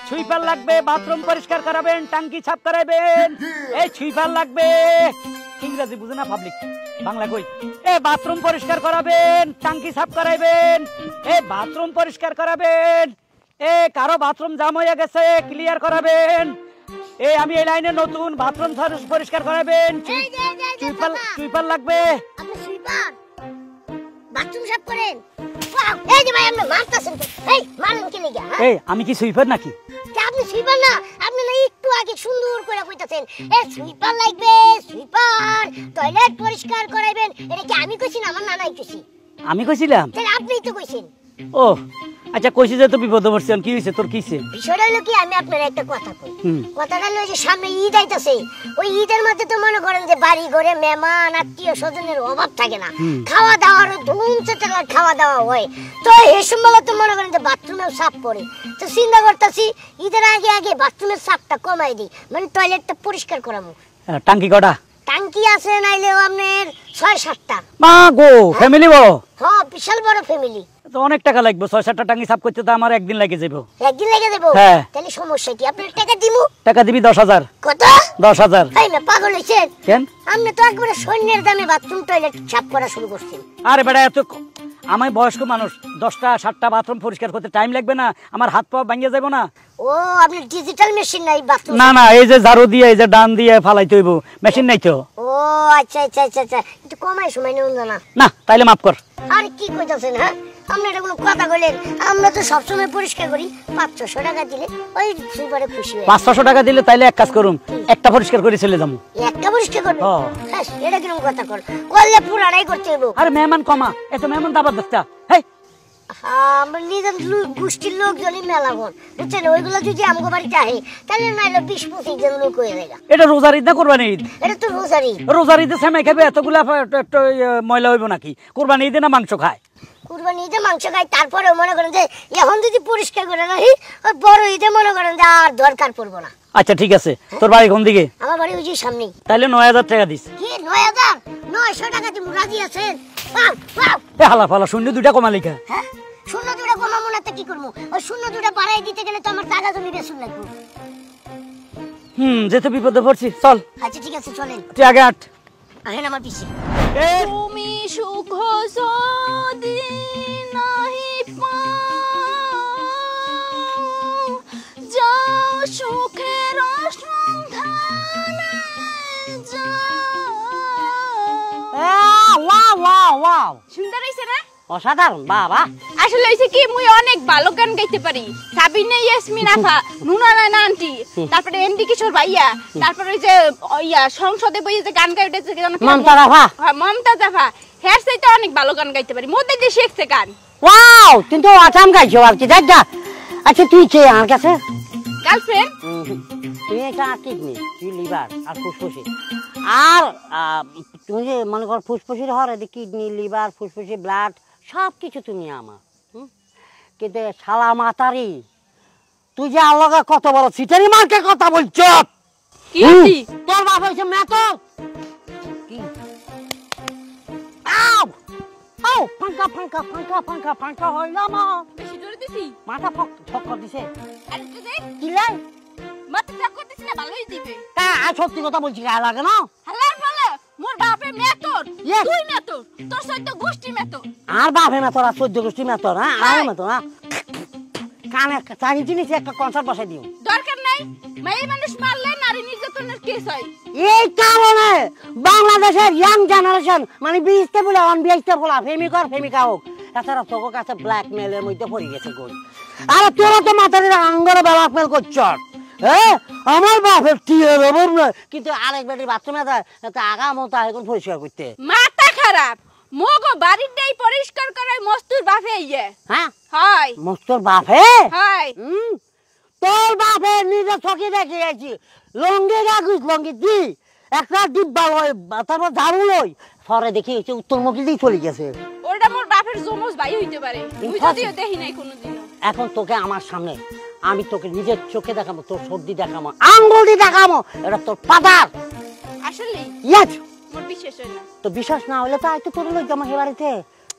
Sweeper লাগবে, bathroom পরিষ্কার করাবেন, টাঙ্কি সাফ করাবেন। এই সুইপার লাগবে, ইংরেজি বুঝে না পাবলিক, বাংলা কই। এ বাথরুম পরিষ্কার করাবেন, টাঙ্কি সাফ করাবেন, এ বাথরুম পরিষ্কার করাবেন। এ কারো বাথরুম জাম হয়ে গেছে, ক্লিয়ার করাবেন। এই আমি এই লাইনে নতুন, বাথরুম পরিষ্কার করাবেন। সুইপার লাগবে। আপনি সুইপার বাথরুম সাফ করেন? এই যে ভাই আপনি মারতাছেন, এই মারেন কি লাগা? এই আমি কি সুইপার নাকি? আপনি সুইপার না, আপনি না একটু আগে সুন্দর করে কইতাছেন এ সুইপার লাগবে, সুইপার টয়লেট পরিষ্কার করাইবেন। এটা কি আমি কইছি না আমার নানাই কইছি? আমি কইছিলাম? তাহলে আপনিই তো কইছেন। ও আচ্ছা, কইছি যে তো বিপদে পড়ছি। কি হইছে তোর? কিছে বিষয়টা হলো কি, আমি আপনার একটা কথা কই। কথাটা হলো যে সামনে ঈদ আইতাছে, ওই ঈদের মধ্যে তো মনে করেন যে বাড়ি ঘরে মেহমান আত্মীয় স্বজনের অভাব থাকে না, খাওয়া দাওয়ার ধুমচেটার খাওয়া দাওয়া হয়। তো এই সময় তো মনে করেন যে বাথরুমেও সাফ পড়ে। তো চিন্তা করতেছি ঈদের আগে আগে বাথরুমের সাফটা কমাই দিই, মানে টয়লেটটা পরিষ্কার করাবো। টাঙ্কি কটা? টাঙ্কি আছে নাইলেও আপনার 6-7টা। মা গো, ফ্যামিলি বড়? হ্যাঁ, বিশাল বড় ফ্যামিলি। তো অনেক টাকা লাগবে, 6-7টা টাঙ্কি সাফ করতে তো আমার একদিন লাগে যাবে। একদিন লেগে দেবো? হ্যাঁ। তাহলে সমস্যা কি, আপনার টাকা দিমু? টাকা দিবি 10,000। কত? 10,000। এই না পাগল হইছেন? কেন? আপনি তো একবারে সৈন্যের দামে বাথরুম টয়লেট সাফ করা শুরু করছেন। আরে বেটা, এত আমি বয়স্ক মানুষ, 10টা-7টা বাথরুম পরিষ্কার করতে টাইম লাগবে না? আমার হাত পা ভাঙিয়ে যাবো না? ও আপনি ডিজিটাল মেশিন নাই বাথরুম? না না, এই যে ঝাড়ু দিয়ে, এই যে ডান দিয়ে ফালাইতে হইব, মেশিন নাই তো। ও আচ্ছা আচ্ছা আচ্ছা আচ্ছা, একটু কমাই সময় নিউন না। না তাইলে মাফ কর। আরে কি কইতাছেন? হ্যাঁ, আপনি এটা কোনো কথা কইলেন? আমরা তো সবসময় পরিষ্কার করি, 500 টাকা দিলে ওই সুইপারে খুশি হয়। 500 টাকা দিলে তাইলে এক কাজ করুম, একটা পরিষ্কার করে চলে যাবো। একটা পরিষ্কার করবে? হ্যাঁ। হ্যাঁ, এটা কিরকম কথা কর? করলে পুরাটাই করতে হইব। আরে মেহমান কমা, এত মেহমান দাবার দেখতা। হেই আমরা নিজের গোষ্ঠীর লোকজনই মেলাবন, বুঝছেন? ওইগুলো যদি আমগো বাড়িতে আহে তাহলে নাইলে 20-25 জন লোক হয়ে যায়। এটা রোজার ঈদ না কোরবানি ঈদ? এটা তো রোজারি। রোজার ঈদে সেমাই খাবে, এতগুলা ময়লা হইব নাকি? কোরবানি ঈদে না মাংস খায়? কুরবানি ঈদে মাংস খাই, তারপরে মনে করেন যে এখন যদি পরিষ্কার করে রাখি, ওই বড় ঈদে মনে করেন যে আর দরকার পড়বো না। আচ্ছা ঠিক আছে, তোর বাড়ি কোন দিকে? আমার বাড়ি ওই যে সামনেই। তাইলে 9,000 টাকা দিস। কি 9,000? 900 টাকা তুমি রাজি আছেন? হালা ফালা শূন্য 2টা কমা লিখা। হ্যাঁ, শূন্য 2টা কমাবো না তো কি করবো? ওই শূন্য 2টা বাড়াই দিতে গেলে তো আমার টাকা জমি বেসুন লাগবে। যেতে বিপদে পড়ছি, চল। আচ্ছা ঠিক আছে, চলেন। তুই আগে আট। আহেন আমার পিছে। তুমি সুখ যদি নাহি পাও, যাও সুখের সন্ধানে যাও। সুন্দর হইছে না? অসাধারণ, বাবা। আসলে হইছে কি, মুই অনেক ভালো গান গাইতে পারি। সাবিনা ইয়াসমিন আপা, নুনা নানা আন্টি, তারপরে এমডি কিশোর ভাইয়া, তারপরে ওই যে সংসদে বইয়ে যে গান গাই উঠেছে মমতাজ আপা। হ্যাঁ, মমতাজ আপা। হেয়ার সাইতে অনেক ভালো গান গাইতে পারি, মধ্যে দিয়ে শিখছে গান। ওয়াও, কিন্তু আসাম গাইছো আর কি দাদা। আচ্ছা তুই কে আমার কাছে? গার্লফ্রেন্ড? তুই একটা কিডনি, তুই লিভার আর ফুসফুসি। আর তুমি যে মনে কর ফুসফুসির হর কিডনি, লিভার, ফুসফুসি, ব্লাড সব কিছু তুমি আমার। কিন্তু শালা মাতারি, তুই যে আল্লাহকে কত বড় সিটারি মার্কে কথা বলছ। কি হইছি? তোর বাপ হইছে মেতো। কি আও আও, ফাঙ্কা ফাঙ্কা ফাঙ্কা ফাঙ্কা ফাঙ্কা হইল মা। বেশি জোরে দিছি? মাথা ফক্কর দিছে। আরে তুই দেখ, কি লাই মাথা চাকর দিছি না, ভালোই দিবে। তা সত্যি কথা বলছি, গায়ে লাগে না? হালার বলে মোর বাপে মেতর, Yes. তুই মেতর, তোর সৈন্য গোষ্ঠী মেতর। আর বাপে মেতর আর 14 গোষ্ঠী মেতর, হ্যাঁ? আর মেতর না কানে চাকরি জিনিস একটা কনসার্ট বসাই দিও। দরকার নাই, মেয়ে মানুষ মারলে নারী নির্যাতনের কেস হয়। এই কারণে বাংলাদেশের ইয়াং জেনারেশন মানে 20তে বলে অনবিয়াইতে বলা প্রেমিকার প্রেমিকা হোক, এছাড়া তোর কাছে ব্ল্যাকমেলের মধ্যে পড়ে গেছে গোল। আরে তোরা তো মাথার আঙ্গরে ব্ল্যাকমেল করছ। হ্যাঁ, আমার বাপের টিয়ে দেবো না, কিন্তু আরেক বেটির বাথরুমে যায় আগা মতো এখন পরিষ্কার করতে। মাথা খারাপ, মগো বাড়িটাই পরিষ্কার করাই মস্তুর বাপে ইয়ে। হ্যাঁ হয় মস্তর বাপে। হয় তোর বাপে নিজে চকি দেখে গেছি, লঙ্গি রাখিস লঙ্গি দি একটা ডিব্বা লই, তারপর ঝাড়ু লই, পরে দেখি উত্তরমুখী দিয়ে চলে গেছে। ওটা মোর বাপের জমজ ভাই হইতে পারে, তুই যদিও দেখি নাই কোনোদিনও। এখন তোকে আমার সামনে আমি তোকে নিজের চোখে দেখাবো, তোর সর্দি দেখাবো, আঙ্গুল দিয়ে দেখাবো, এটা তোর ফাদার। আসলে ইয়েস। মোর বিশ্বাস হয় না। তো বিশ্বাস না হলে তো আইতো তোর লই আমার বাড়িতে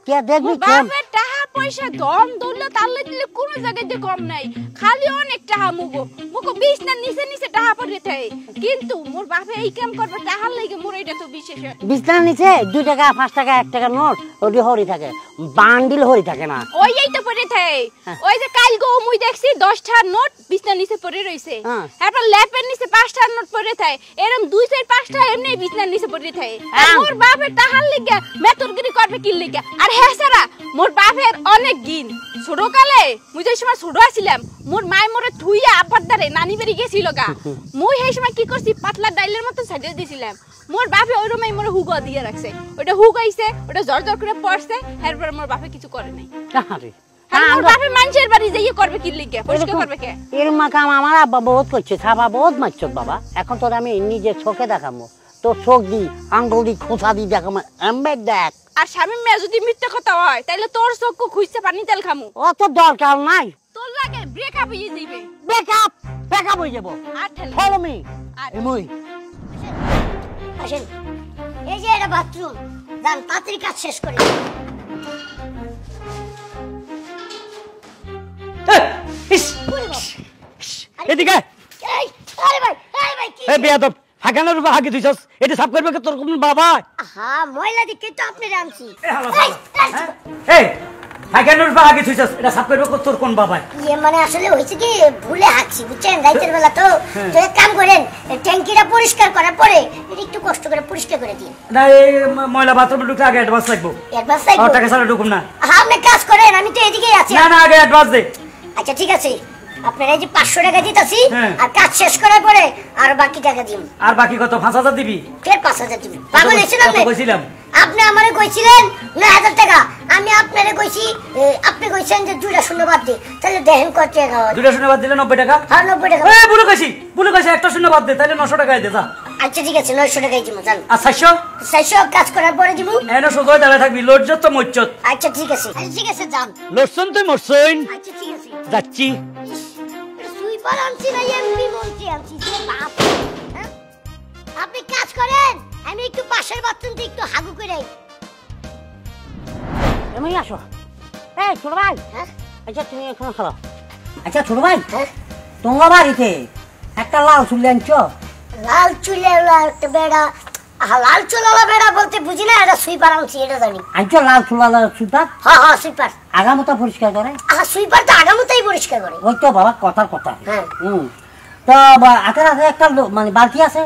কে দেখবি মোর বাপের টাকা পয়সা দম দৌলত আল্লাহ দিলে কোন জায়গাতে কম নাই, খালি অনেক টাকা মুগো মুগো বিছনার নিচে নিচে টাকা পড়ে থাকে, কিন্তু মোর বাপে এই কাম করবে টাকার লাগি মোর এটা তো বিশেষ। বিছনার নিচে 2 টাকা 5 টাকা 1 টাকা নোট ওটি হরি থাকে, বান্ডিল হরি থাকে না। ওই এই তো পড়ে থাকে, ওই যে কাল গো মুই দেখছি 10 টাকার নোট বিছনার নিচে পড়ে রইছে, তারপর ল্যাপের নিচে 5 টাকার নোট পড়ে থাকে, এরকম 2 4 5 টাকা এমনি বিছনার নিচে পড়ে থাকে। মোর বাপের টাকার লাগি মেতরগিরি করবে কি লাগি? আর হ্যাঁ সারা মোর বাপের অনেক গিন, ছোটকালে মুই যে সময় ছোট আছিলাম মোর মায় মোরে থুইয়া আব্বার দারে নানি বাড়ি গেছিল গা, মুই সেই সময় কি করছি পাতলা ডাইলের মতো সাজিয়ে দিয়েছিলাম, মোর বাপে ওইরকমই মোরে হুগা দিয়ে রাখছে, ওটা হুগাইছে ওটা জর জর করে পড়ছে, এরপর মোর বাপে কিছু করে নাই। আরে মোর বাপে মানুষের বাড়ি যাইয়ে করবে কি লিগে, পরিষ্কার করবে কে? এর কাম আমার আব্বা বহুত করছে, ছাবা বহুত মারছ বাবা। এখন তোর আমি নিজে চোখে দেখাবো, তোর চোখ দি আঙ্গুল দি খোঁচা দি দেখাবো, এমবে দেখ। আর স্বামী মেয়ে যদি মিথ্যা কথা হয় তাহলে তোর চোখ খুঁজতে পানি তেল খামু, অত দরকার নাই। তোর লাগে ব্রেকআপ হয়ে যাবে, ব্রেকআপ হয়ে যাবো। আর ঠেলে ফলো মি এমই আসেন, এই যে এটা বাথরুম, যান তাড়াতাড়ি কাজ শেষ করে। এদিকে এই আরে ভাই, এই ভাই কি? এ বেয়াদব, হাগানোর উপর হাগি দিছস, এটা সাফ করবে কে তোর কোন বাবা? হ্যাঁ ময়লা দিকে তো আপনি আনছি। এই হাগানোর উপর হাগি দিছস, এটা সাফ করবে কে তোর কোন বাবা? ইয়ে মানে আসলে হইছে কি ভুলে হাঁকছি বুঝছেন, রাতের বেলা তো। তো এক কাম করেন, ট্যাঙ্কিটা পরিষ্কার করার পরে এটা একটু কষ্ট করে পরিষ্কার করে দিন। না এই ময়লা বাথরুমে ঢুকতে আগে অ্যাডভান্স লাগবো, অ্যাডভান্স চাইবো? আর টাকা ছাড়া ঢুকুম না। হ্যাঁ আপনি কাজ করেন, আমি তো এদিকেই আছি। না না আগে অ্যাডভান্স দে। আচ্ছা ঠিক আছে, আপনার এই যে 500 টাকা দিতাছি, আর কাজ শেষ করার পরে আর বাকি টাকা দিন। আর বাকি কত? 5000 দিবি? ফের 5000 দিবি? পাগল হইছেন আপনি? কত কইছিলাম? আপনি আমারে কইছিলেন 9000 টাকা, আমি আপনারে কইছি, আপনি কইছেন যে 2টা শূন্য বাদ দে, তাহলে দেখেন কত টাকা হয়। 2টা শূন্য বাদ দিলে 90 টাকা। হ্যাঁ 90 টাকা। এই বুলো কইছি একটা শূন্য বাদ দে, তাহলে 900 টাকায় দে যা। আচ্ছা ঠিক আছে 900 টাকাই দিব, জান। আর 400? 400 কাজ করার পরে দিব। এনে সুগয় দাঁড়ায় থাকবি, লজ্জত তো মজ্জত। আচ্ছা ঠিক আছে, আচ্ছা ঠিক আছে যান। লসন তুই মরছইন। আচ্ছা ঠিক আছে যাচ্ছি। সুইপার আনছি না এমপি মন্ত্রী আনছি, যে বাপ। হ্যাঁ? আপনি কাজ করেন, আমি একটু পাশের বাথরুমে একটু হাগু করে আই। এমনি আসো। এই ছোট ভাই, হ্যাঁ আচ্ছা তুমি এখন খাও। আচ্ছা ছোট ভাই, হ্যাঁ তোমার বাড়িতে একটা লাল চুল আনছো? লাল চুলে একটা বেড়া, লাল চুলালা বেড়া বলতে বুঝি না, এটা সুইপার আনছি এটা জানি। আনছো লাল চুল সুইপার? হ্যাঁ হ্যাঁ সুইপার। আগামোটা পরিষ্কার করে? সুইপার তো আগামতাই পরিষ্কার করে। ওই তো বাবা কথার কথা। হ্যাঁ তো হাতের হাতে একটা মানে বালতি আছে?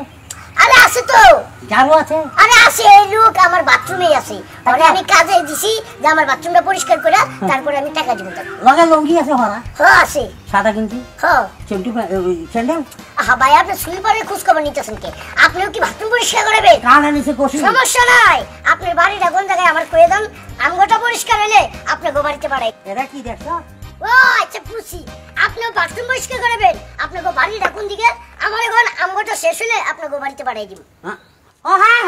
আরে আছে তো। ঝাড়ু আছে? আরে আছে, এই লোক আমার বাথরুমে আছে, পরে আমি কাজে দিছি যে আমার বাথরুমটা পরিষ্কার করে তারপরে আমি টাকা দিব তাকে। লগে লঙ্গি আছে ভরা? হ্যাঁ আছে। সাদা কিন্তু? হ্যাঁ। চেন্টু স্যান্ডেল? ভাই আপনি সুইপারের খোঁজ খবর নিতেছেন কে? আপনিও কি বাথরুম পরিষ্কার করবেন? কানে নিচে কষি। সমস্যা নাই, আপনার বাড়িটা কোন জায়গায় আমার কয়ে দেন, আমগোটা পরিষ্কার হলে আপনি বাড়িতে পাঠাই। এরা কি দেখছো? ও আচ্ছা বুঝছি, আপনিও বাথরুম পরিষ্কার করবেন, আপনাকে বাড়িটা কোন দিকে, আমার এখন আমগোটা শেষ হলে আপনাকে বাড়িতে পাঠাই দিব। ও হ্যাঁ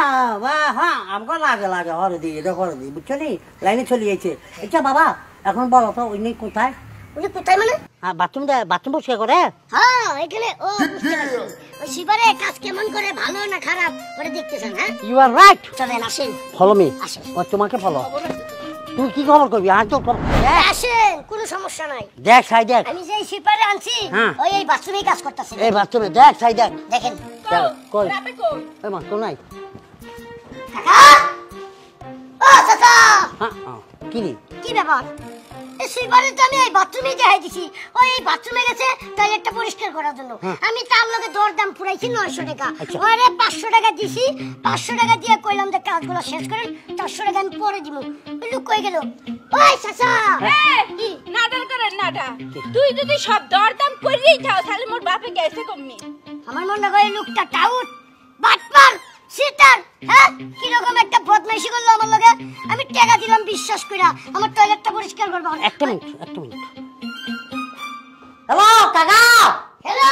হ্যাঁ হ্যাঁ আমাকে লাগে লাগে হরে দিই, এটা করে দিই, বুঝছো নি? লাইনে চলে গেছে। আচ্ছা বাবা এখন বলো তো উনি কোথায়? উনি কোথায় মানে? হ্যাঁ বাথরুম পরিষ্কার করে? হ্যাঁ এখানে। ও বুঝতে পারছি, ওই শিবারে কাজ কেমন করে, ভালো না খারাপ করে দেখতেছেন। হ্যাঁ ইউ আর রাইট। চলেন আসেন। Follow me. আসেন। ও তোমাকে ফলো। তুই কি খবর করবি? আর তো আসেন, কোনো সমস্যা নাই। দেখ সাই দেখ, আমি যে শিপারে আনছি ওই এই বাথরুমে কাজ করতেছি। এই বাথরুমে দেখ সাই দেখ। দেখেন কই রাবে কই? এই মা তো নাই। কাকা, ও কাকা, হ্যাঁ কি রে? কি ব্যাপার? এই শিপারে তো আমি এই বাথরুমে দেখাই দিছি, ওই এই বাথরুমে গেছে টয়লেটটা পরিষ্কার করার জন্য। আমি তার লগে দরদাম পুরাইছি 900 টাকা, ওরে 500 টাকা দিছি। 500 টাকা দিয়ে কইলাম যে কাজগুলো শেষ করেন, 400 টাকা আমি পরে দিব। লোক কই গেল? ওই চাচা, কি নাডাল করে নাডা? তুই যদি সব দরদাম কইরেই থাও তাহলে মোর বাপে গেছে কমমি। আমার মনে হয় লোকটা টাউট, বাটপার, সিটার। হ্যাঁ কিরকম একটা বদমাইশি করলো আমার লগে। আমি টাকা দিলাম বিশ্বাস কইরা, আমার টয়লেটটা পরিষ্কার করব। একটা মিনিট। হ্যালো কাকা। হ্যালো,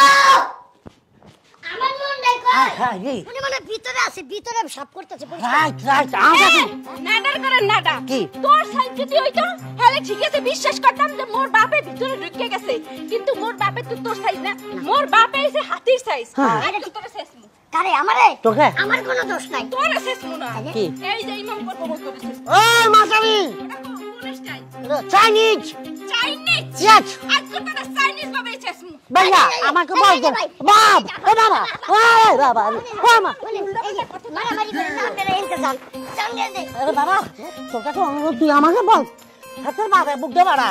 আমার মন নাই কই? হ্যাঁ জি উনি মানে ভিতরে আছে, ভিতরে সাফ করতেছে। রাইট রাইট আমাকে নাডাল করে নাডা। কি? তোর সাইড যদি হইতো তাহলে ঠিক আছে বিশ্বাস করতাম যে মোর বাপে ভিতরে ঢুকে গেছে, কিন্তু মোর বাপে তো তোর সাইজ না, মোর বাপে এসে হাতির সাইজ। এটা তো তোর শেষ মু। কারে আমারে? তোকে? আমার কোনো দোষ নাই। তোর শেষ মু না। কি? এই যে ইমাম করব করেছিস। ওই মাতারি ওটা কর। স্টাইল চাইনিজ চাইনিজ ইয়েস আজকে তো চাইনিজ ভাবে চেসমু ভাইয়া আমাকে বল দে বাপ ও বাবা ওই বাবা মামা মারামারি করে না আপনারা এনতে যান জানলে দে আরে বাবা তোর কাছে অনুরোধ তুই আমাকে বল হাতের বাবা বুক দে বাড়া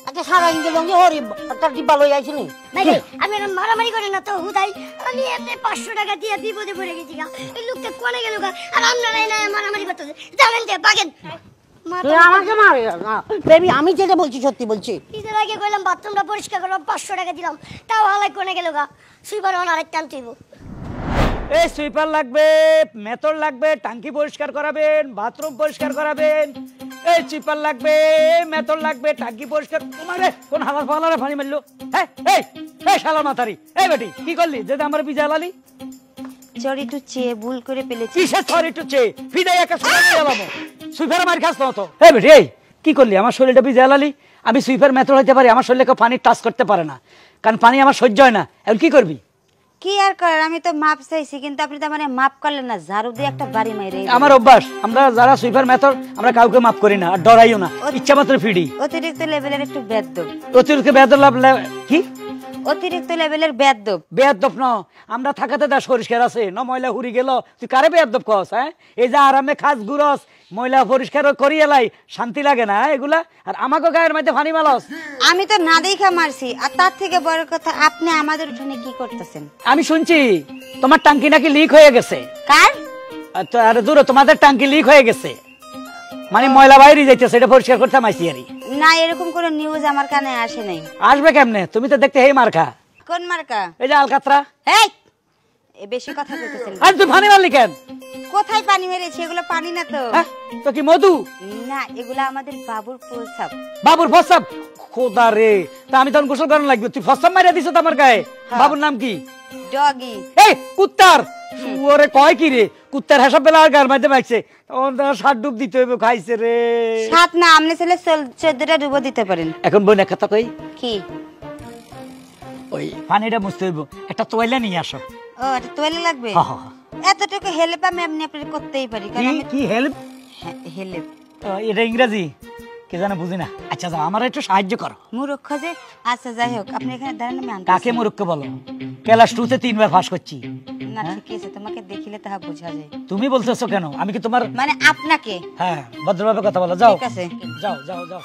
আচ্ছা সারা ইঞ্জিন লঙ্গি হরি একটা ডিব্বা লই আইছিনি ভাই আমি মারামারি করে না তো হুদাই আমি এমনি 500 টাকা দিয়ে বিপদে পড়ে গেছি গা এই লোকটা কোনে গেল গা আর আপনারা এনে মারামারি করতেছে জানেন দে বাগেন তুই আমাকে মার না বেবি আমি যেটা বলছি সত্যি বলছি ঈদের আগে কইলাম বাথরুমটা পরিষ্কার করলাম 500 টাকা দিলাম তাও হালাই কোনে গেল গা সুইপার ওনার আরেকটা আনতেইব এই সুইপার লাগবে, মেথর লাগবে, টাঙ্কি পরিষ্কার করাবেন, বাথরুম পরিষ্কার করাবেন। এই সুইপার লাগবে, মেথর লাগবে, টাঙ্কি পরিষ্কার। তোমারে কোন হালার ফালারে পানি মারলো? হ্যাঁ এই শালার মাথারি। এই বেটি কি করলি যে আমার বিজালালি? সরি টু চে ভুল করে ফেলেছি। কিসে সরি টু চে? ফিডাই একটা সরা নিয়ে গেলাম। সুইপার মার খাস না তো। এই বেটি এই কি করলি? আমার শরীরটা বিজালালি। আমি সুইপার মেথর হইতে পারি, আমার শরীরে কেউ পানি টাচ করতে পারে না, কারণ পানি আমার সহ্য হয় না। এখন কি করবি? কি আর করার, আমি তো মাপ চাইছি কিন্তু আপনি তো মানে মাপ করলেন না, ঝাড়ু দিয়ে একটা বাড়ি মাইরে। আমার অভ্যাস, আমরা যারা সুইপার মেথর আমরা কাউকে মাফ করি না আর ডরাইও না, ইচ্ছা মাত্র ফিডি। অতিরিক্ত লেভেলের একটু বেয়াদব। অতিরিক্ত বেয়াদব কি? অতিরিক্ত লেভেলের বেয়াদব। বেয়াদব ন, আমরা থাকাতে দাস পরিষ্কার আছে ন, ময়লা হুড়ি গেল তুই কারে বেয়াদব কস? হ্যাঁ এই যে আরামে খাস গুরস ময়লা পরিষ্কার করি এলাই শান্তি লাগে না এগুলা, আর আমাকে গায়ের মধ্যে ফানি মালস। আমি তো না দেখা মারছি, আর তার থেকে বড় কথা আপনি আমাদের উঠানে কি করতেছেন? আমি শুনছি তোমার টাঙ্কি নাকি লিক হয়ে গেছে। কার? আরে দূর, তোমাদের টাঙ্কি লিক হয়ে গেছে, মানে ময়লা বাইরে যাইতেছে, এটা পরিষ্কার করতে মাইছি আরি। না এরকম কোন নিউজ আমার কানে আসে নাই। আসবে কেমনে? তুমি তো দেখতে হেই মার্কা। কোন মার্কা? এই যে আলকাতরা। এই এ বেশি কথা কইতেছেন। আর তুই ফানি মারলি কেন? কোথায় পানি মেরেছি? এগুলো পানি না তো। হ্যাঁ তো কি মধু? না এগুলো আমাদের বাবুর প্রস্রাব। বাবুর প্রস্রাব? খোদা রে, তা আমি তখন গোসল করানো লাগবে, তুই প্রস্রাব মারিয়া দিছ তো আমার গায়ে। বাবুর নাম কি? ডগি। এই কুত্তার ওরে কয় কি রে? কুত্তার হেসব বেলা আর গার মধ্যে মাইছে, সাত ডুব দিতে হইব। খাইছে রে সাত না, আপনি ছেলে 14টা ডুবো দিতে পারেন। এখন বোন এক কথা কই, কি? ওই পানিটা মুছতে হইব, একটা তোয়াইলা নিয়ে আসো। ও এটা তোয়ালে লাগবে? এতটুকু হেল্প আমি আপনি করতেই পারি। কি হেল্প? হেল্প এটা ইংরেজি কি জানো বুঝি না। আচ্ছা যাও আমার একটু সাহায্য করো। মূর্খ যে। আচ্ছা যাই হোক, আপনি এখানে দাঁড়ান, আমি আনতে। কাকে মূর্খ বলো? ক্লাস 2 তে 3 বার পাস করছি। না ঠিক আছে, তোমাকে দেখিলে তাহা বোঝা যায়। তুমি বলতেছো কেন? আমি কি তোমার মানে আপনাকে? হ্যাঁ ভদ্রভাবে কথা বলো। যাও ঠিক আছে, যাও যাও যাও।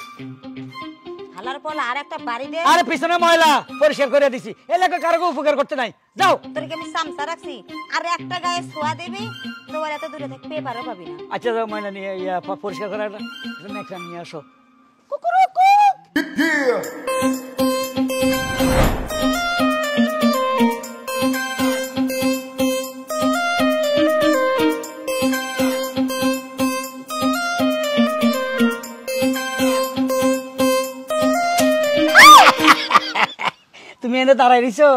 হালার পলা আর একটা বাড়ি দে। আরে পিছনে ময়লা পরিষ্কার করে দিছি, এলাকা কারো উপকার করতে নাই। যাও। তোরকে আমি সামসা রাখছি, আর একটা গায়ে ছোঁয়া দেবি তো আর এত দূরে থেকে পেপারও পাবি না। আচ্ছা যাও ময়লা নিয়ে পরিষ্কার করে নেক্সট নিয়ে আসো। তুমি এনে দাঁড়াই দিছো,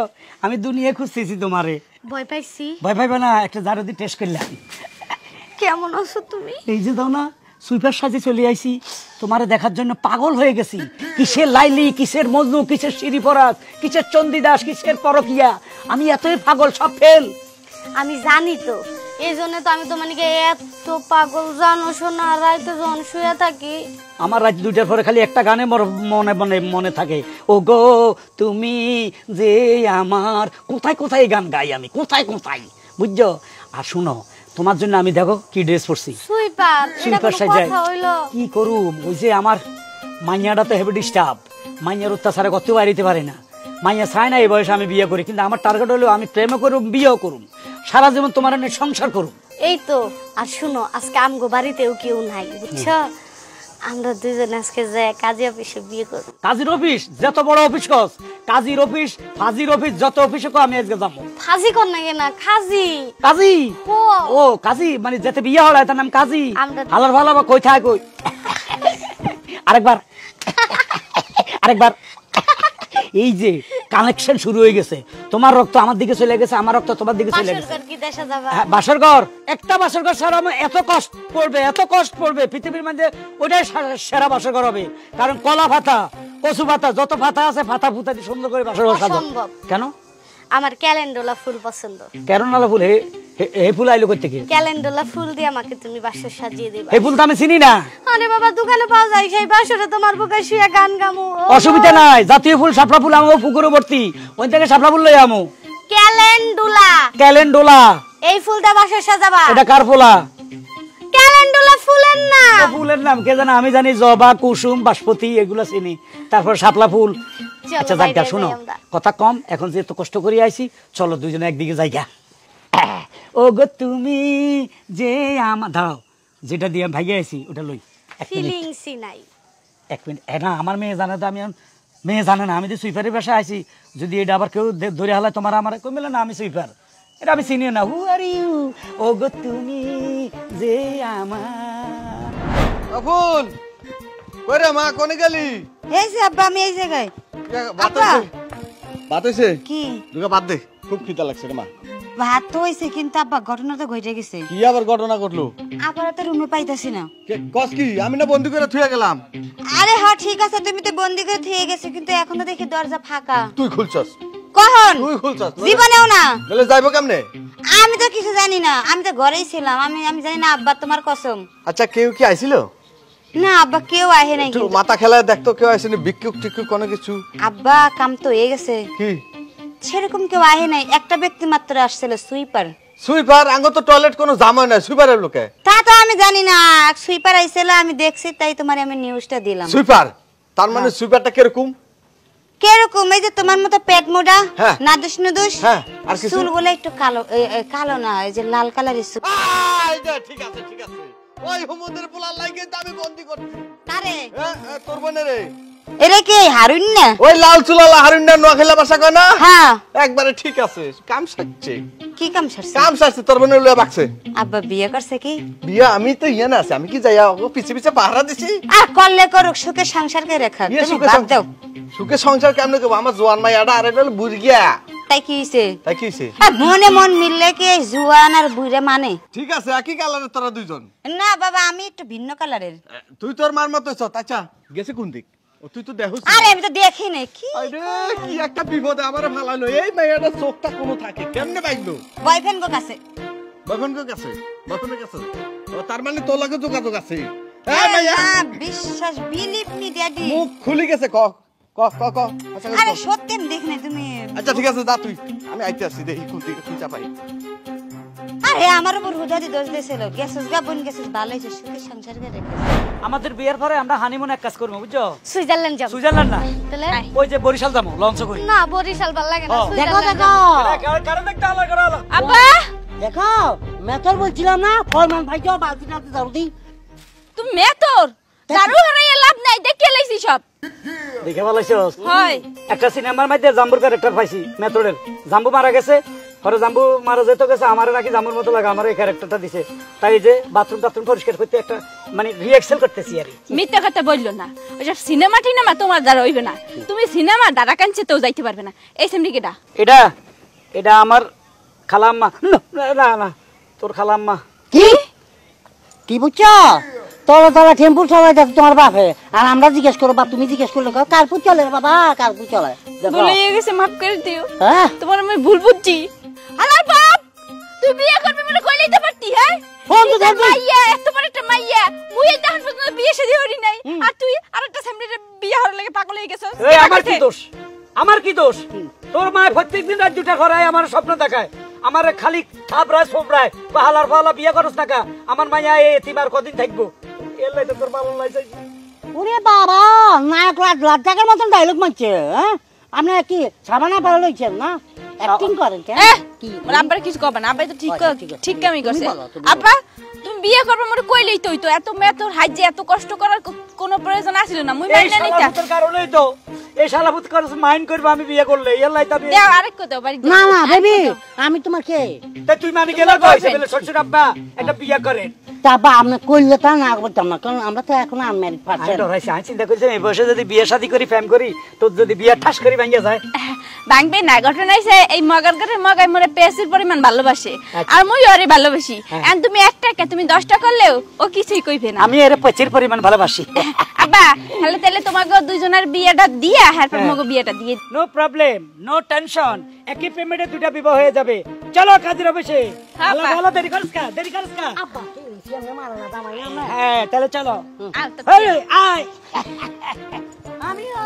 আমি দুনিয়া খুঁজতেছি তোমারে। ভয় পাইছি। ভয় পাইবে না, একটা জারু দিয়ে টেস্ট করলাম। কেমন আছো তুমি? এই যে দাও না, সুইপার সাজে চলে আইছি তোমারে দেখার জন্য, পাগল হয়ে গেছি। কিসের লাইলি, কিসের মজনু, কিসের শিরিফরাজ, কিসের চন্দিদাস, কিসের পরকিয়া, আমি এতই পাগল, সব ফেল। আমি জানি তো, এই জন্য তো আমি তোমাকে এত পাগল জানো শোনা। রাইতে যখন শুয়ে থাকি, আমার রাত 2টার পরে খালি একটা গানে মনে মনে মনে থাকে, ও গো তুমি যে আমার। কোথায় কোথায় গান গাই আমি, কোথায় কোথায়, বুঝছো? আর শুনো, তোমার জন্য আমি দেখো কি ড্রেস পরছি। সুইপার, এটা কোনো কথা হইলো? কি করুম, ওই যে আমার মাইয়াটা তো হেভি ডিস্টার্ব, মাইয়ার অত্যাচারে কত বাড়িতে পারে না। মাইয়া চায় না এই বয়সে আমি বিয়ে করি, কিন্তু আমার টার্গেট হলো আমি প্রেমও করুম, বিয়েও করুম, সারা জীবন তোমার নিয়ে সংসার করুম। এই তো। আর শুনো, আজকে আমগো বাড়িতেও কেউ নাই, বুঝছো? আমরা দুজন আজকে যাই কাজী অফিসে বিয়ে করব। কাজীর অফিস? যত বড় অফিস কস, কাজীর অফিস, ফাজির অফিস, যত অফিসে কো আমি আজকে যাবো। ফাজি কর না কেনা, খাজি। কাজী? ও কাজী, মানে যেতে বিয়ে হল তার নাম কাজী। হালার ভালো বা কই থাক কই। আরেকবার আরেকবার। এই যে কানেকশন শুরু হয়ে গেছে, তোমার রক্ত আমার দিকে চলে গেছে, আমার রক্ত তোমার দিকে চলে গেছে। বাসরঘর কি দেশে যাবা? বাসরঘর, একটা বাসরঘর সারা এত কষ্ট পড়বে, এত কষ্ট পড়বে পৃথিবীর মধ্যে, ওইটাই সেরা বাসরঘর হবে। কারণ কলা পাতা, কচু পাতা, যত পাতা আছে পাতা ফুতা দিয়ে সুন্দর করে বাসরঘর সাজাবো। কেন? আমার ক্যালেন্ডুলা ফুল পছন্দ। ক্যারোনালা ফুল? এই ফুল আইলো কই থেকে? ক্যালেন্ডুলা ফুল দিয়ে আমাকে তুমি বাসর সাজিয়ে দিবা। এই ফুল তো আমি চিনি না। আরে বাবা দোকানে পাওয়া যায়, সেই বাসরে তোমার বুকে শুয়ে গান গামু। অসুবিধা নাই, জাতীয় ফুল শাপলা ফুল আমো পুকুরে ভর্তি, ওই থেকে শাপলা ফুল লই আমু। ক্যালেন্ডুলা। ক্যালেন্ডুলা এই ফুলটা বাসর সাজাবা। এটা কার ফুলা? ক্যালেন্ডুলা ফুলের নাম। ফুলের নাম কে জানে? আমি জানি জবা, কুসুম, বাসপতি এগুলো চিনি, তারপর শাপলা ফুল। আচ্ছা যাক, শোনো কথা কম, এখন যে এত কষ্ট করে আইছি, চলো দুইজনে একদিকে যাইগা। ও গো তুমি যে আমার, দাঁড়াও, যেটা দিয়ে ভাইগে আইছি ওটা লই। ফিলিংসই নাই। এক মিনিট, না আমার মেয়ে জানে তো, আমি মেয়ে জানে না আমি যে সুইপারের বাসায় আইছি, যদি এটা আবার কেউ ধরে হালায় তোমার আমার কই মেলে না আমি সুইপার, এটা আমি চিনি না। হু আর ইউ, ও গো তুমি যে আমার। আফুল কইরে মা কোনে গেলি? এই যে আব্বা আমি এই জায়গায়। ভাত হইছে কি দুগা ভাত দে, খুব খিদা লাগছে রে মা। ভাত তো হইছে, কিন্তু আব্বা ঘটনা তো ঘটে গেছে। কি আবার ঘটনা ঘটলো? আবার তো রুমে পাইতাছি না। কস কি? আমি না বন্ধ করে থুয়ে গেলাম। আরে হ্যাঁ ঠিক আছে, তুমি তো বন্দি করে থিয়ে গেছো, কিন্তু এখন তো দেখি দরজা ফাঁকা। তুই খুলছস? কখন? তুই খুলছস? জীবনেও না। বলে যাইবো কেমনে? আমি তো কিছু জানি না, আমি তো ঘরেই ছিলাম। আমি জানি না আব্বা, তোমার কসম। আচ্ছা কেউ কি আইছিল? না আব্বা কেউ আহে নাই। একটু মাথা খেলায় দেখতো কেউ আইছেনি, বিক্ষুক টিক্ষুক কোনো কিছু? আব্বা কাম তো হয়ে গেছে। কি সেরকম কেউ আহে নাই, একটা ব্যক্তি মাত্র আসছিল, সুইপার। সুইপার? আঙ্গ তো টয়লেট কোনো জামা নাই, সুইপারের লোকে। তা তো আমি জানি না, সুইপার আইছিল, আমি দেখছি, তাই তোমার আমি নিউজটা দিলাম। সুইপার? তার মানে সুইপারটা কিরকম? কিরকম? এই যে তোমার মতো পেট মোটা, হ্যাঁ। নাদুস নুদুস, হ্যাঁ, আর কিছু? চুল বলে একটু কালো, কালো না, এই যে লাল কালারের চুল। ঠিক আছে ঠিক আছে, ওই হুমুদের পোলার লাগে তো আমি বন্দি করছি। কারে? তোর বোনের রে। এরে কি হারুন না? ওই লাল চুলালা হারুন্ডা নোয়াখালী ভাষা কয় না? হ্যাঁ একবারে ঠিক আছে, কাম সারছে। কি কাম সারছে? কাম সারছে, তোর বোনের লয়ে বাকছে। আব্বা বিয়ে করছে কি? বিয়া আমি তো ইয়া না আছে, আমি কি যাইয়া ও পিছে পিছে পাহারা দিছি। আর করলে করুক, সুখে সংসারকে রেখা, ইয়ে তুমি সুখে বাদ সংসার- দাও। সুখে সংসার কেমনে করবো? আমার জোয়ান মাইয়াটা আর একটা বুড়িয়া। তাই কি হইছে? তাই কি হইছে? মনে মন মিললে কি এই জুয়ান আর বুড়ে মানে? ঠিক আছে, একই কালারের তোরা দুইজন। না বাবা, আমি একটু ভিন্ন কালারের। তুই তোর মার মতো হইছ। আচ্ছা গেছে কোন দিক? ও তুই তো দেখছ। আরে আমি তো দেখি না। কি আরে কি একটা বিপদে আমারে ফালাইলো। এই মাইয়াটা চোখটা কোনো থাকে কেমনে বাইলো? বয়ফ্রেন্ড গো কাছে। বয়ফ্রেন্ডের কাছে? বয়ফ্রেন্ডের কাছে? ও তার মানে তোর লাগে যোগাযোগ আছে। এই মাইয়া বিশ্বাস, বিলিভ মি ড্যাডি। মুখ খুলি গেছে। ক ক ক ক। আচ্ছা আরে সত্যি আমি দেখি না তুমি। আচ্ছা ঠিক আছে, যা তুই, আমি আইতে আসছি, দেখি কোন দিকে তুই চাপাই। আরে আমার উপর হুদাদি দোষ দিয়েছিল। গেছিস গা বোন, গেছিস ভালো হয়েছে, সুখে সংসারকে রেখেছিস। আমাদের বিয়ের পরে আমরা হানিমুন এক কাজ করবো, বুঝছো? সুইজারল্যান্ড যাব। সুইজারল্যান্ড না, তাহলে ওই যে বরিশাল যাবো, লঞ্চ করি। না বরিশাল ভালো লাগে না, দেখো, সুইজারল্যান্ড দেখো যাবো। কারণ একটা হালা করা হলো। আব্বা দেখো, মেথর বলছিলাম না, ফরমান ভাই যাও বালতি টালতি যাও দি। তুমি মেতর দারু হারাইয়া লাভ নাই, দেখে লাইছি সব। দেখে ভালাইছো? হয় একটা সিনেমার মধ্যে জাম্বুর ক্যারেক্টার পাইছি, মেথডের। জাম্বু মারা গেছে, পরে জাম্বু মারা যেতে গেছে, আমার নাকি জাম্বুর মতো লাগে, আমার এই ক্যারেক্টারটা দিছে। তাই যে বাথরুম টাথরুম পরিষ্কার করতে একটা মানে রিঅ্যাকশন করতেছি আর। মিথ্যা কথা বললো না, ওইসব সিনেমা টিনেমা তোমার দ্বারা হইবে না। তুমি সিনেমা দ্বারা কাঞ্চে তো যাইতে পারবে না। এই সেমনি কেডা? এটা এটা আমার খালাম্মা। না না না, তোর খালাম্মা। কি কি বুঝছো? তোরা তোরা টেম্পু চালাই দেখ তোমার বাপে, আর আমরা জিজ্ঞেস করো বা তুমি জিজ্ঞেস করলে কার্পু চলে রে বাবা, কার্পু চলে। দেখো ভুলে গেছে, মাফ করে দিও। হ্যাঁ তোমার আমি ভুল বুঝছি। আলার বাপ, তুই বিয়ে করবি মানে কইলেই তো পারতি। হ্যাঁ ফোন তো ধরবি। মাইয়া, এত বড় একটা মাইয়া, মুই এই তখন পর্যন্ত বিয়ে শাদী হরি নাই, আর তুই আরেকটা সামনে বিয়ে হওয়ার লাগে পাগল হয়ে গেছস। এই আমার কি দোষ? আমার কি দোষ? তোর মা প্রত্যেকদিন রাত 2টা ঘরায় আমার স্বপ্ন দেখায়, আমার খালি থাপড়ায় সোপড়ায়, পাহালার পাহালা বিয়ে করস টাকা। আমার মাইয়া এতিমার কদিন থাকবো? এর লাই তো তোর ভালো লাগছে। ওরে বাবা, নায়ক লাজ্জাকের মতন ডায়লগ মারছে। হ্যাঁ আপনি কি সাবানা পালা লইছেন না, অ্যাক্টিং করেন কেন? কি মোর আব্বার কিছু কবে না, আব্বাই তো ঠিক ঠিক আছে। ঠিক কামই করছে। তুমি বলো, তুমি আব্বা তুমি বিয়ে করবে মোর কইলেই তো হইতো। এত মেতর হাইজে এত কষ্ট করার কোনো প্রয়োজন আছিল না। মুই এই মাইনা নিতা। শালাভূতের কারণেই তো, এই শালাভূত করে মাইন্ড করবে আমি বিয়ে করলে। এর লাই তো আমি। দেও আরেক কথা বাড়ি না না বেবি, আমি তোমাকে তাই তুই মানে গেলে কইছে বলে শ্বশুর আব্বা একটা বিয়ে করেন। তা বা আপনি করলে তা না করতাম না, কারণ আমরা তো এখন আনম্যারিড আমি পারছেন। ডরাইছি, আমি চিন্তা করছিলাম এই বয়সে যদি বিয়ে শাদী করি, ফ্যাম করি, তোর যদি বিয়ে ঠাস করি ভাঙিয়ে যায়। ভাঙবে না। ঘটনা হইছে এই মগার ঘরে মগাই মোরে পেঁচির পরিমাণ ভালোবাসে আর মই ওরে ভালোবাসি। এন্ড তুমি 1 টাকা তুমি 10 টাকা করলেও ও কিছুই কইবে না। আমি এর পেঁচির পরিমাণ ভালোবাসি। আব্বা তাহলে তোমাকে দুইজনের বিয়েটা দিয়া এরপর মগো বিয়েটা দিয়ে। নো প্রবলেম, নো টেনশন, একই পেমেন্টে দুইটা বিবাহ হয়ে যাবে। চলো কাজের অফিসে। ভালো ভালো, দেরি করিস কা। আব্বা কি হইছে আমরা মারলা দামাই আমরা হ্যাঁ তাহলে চলো। আয় তো। এই আয়। আমিও